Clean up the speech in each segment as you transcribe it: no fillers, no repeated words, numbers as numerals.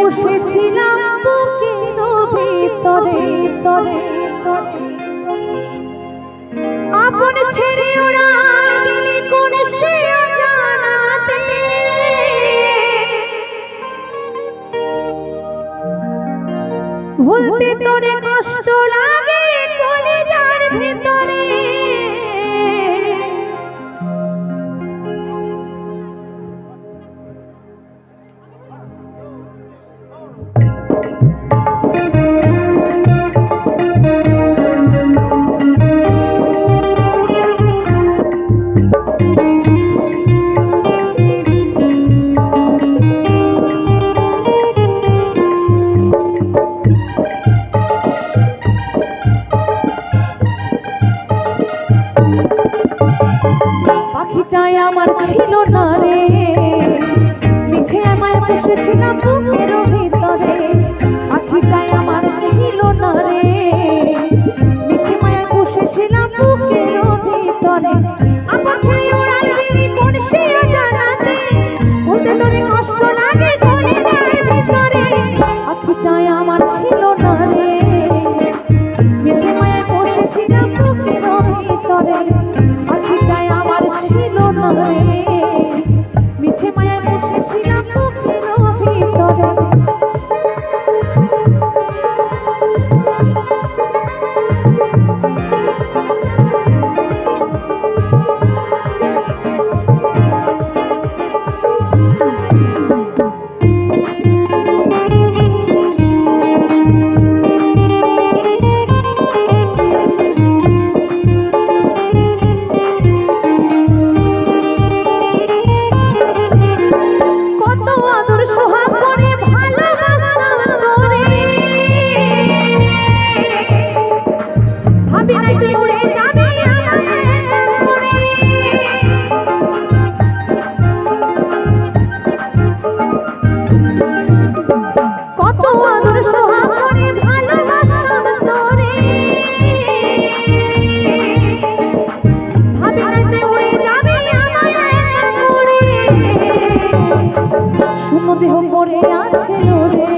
বসেছিলাম বুকের ভিতরে তরে আপন ছেড়ে উড়াল দিলি কোন সে অজানাতে ভুলতে তোরে কষ্ট লাগে কলিজার ভিতরে পাখিটাই আমার ছিল না রে মিছে আমায় বসেছিলাম বুকের ভিতরে পাখিটাই আমার ছিল না রে মিছে মায়ায় বসেছিলাম বুকের ভিতরে আমার ছেড়ে উড়াল দিলি কোন সে অজানাতে বলতে তোরে কষ্ট লাগে কলিজার ভিতরে পাখিটাই আমার ছিল না রে মিছে মায়ায় বসেছিলাম বুকের ভিতরে পাখিটাই আমার ছিল না রে মিছে মায়ায় বসেছিলাম বুকের ভিতরে দেহ পড়ে আছে রে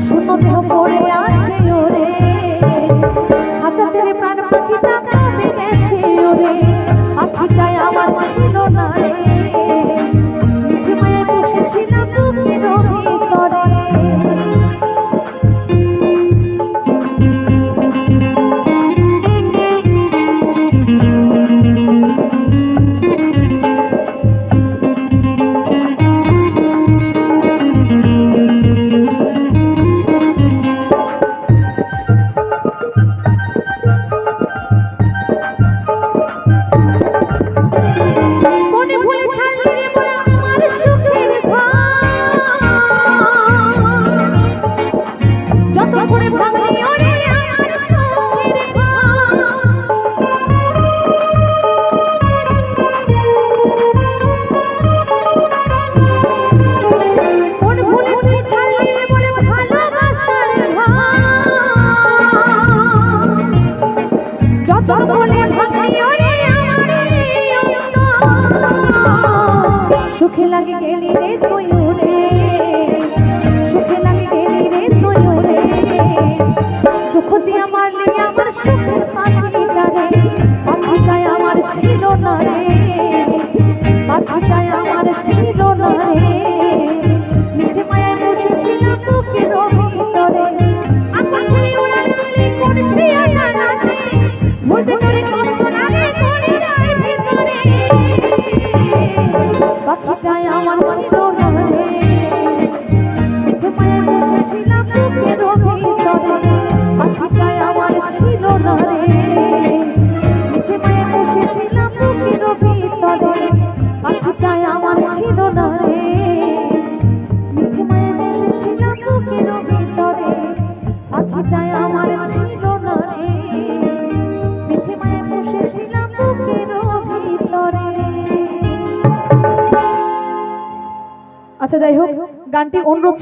শূন্য দেহ পড়ে আছে রে আচ্ছা তেরে প্রাণ পাখিটা কবে গেছে রে পাখিটাই আমার ছিল না রে মিঠে মায়ায় বসেছিলাম বুকের ভিতরে সুখে লাগে গেলি রে তুই রে সুখে লাগে গেলি রে তুই রে দুঃখ দিয়া মারলি আমার সুখের পাখিটারে পাখিটাই আমার ছিল না রে পাখিটাই আমার ছিল না রে মিঠে মায়ায় বসেছিলাম বুকের ভিতরে আকাশ ছেড়ে উড়াল দিলি কোন সে অজানাতে বলতে তোরে কষ্ট লাগে কলিজার ভিতরে পাখিটাই আমার ছিল না রে মিঠে মায়ায় বসেছিলাম বুকের ভিতরে পাখিটাই আমার ছিল না রে মিঠে মায়ায় বসেছিলাম বুকের ভিতরে পাখিটাই আমার ছিল না রে মিঠে মায়ায় বসেছিলাম বুকের ভিতরে পাখিটাই আমার ছিল না রে মিঠে মায়ায় বসেছিলাম বুকের ভিতরে। আচ্ছা যাই হোক গানটি অনুরোধ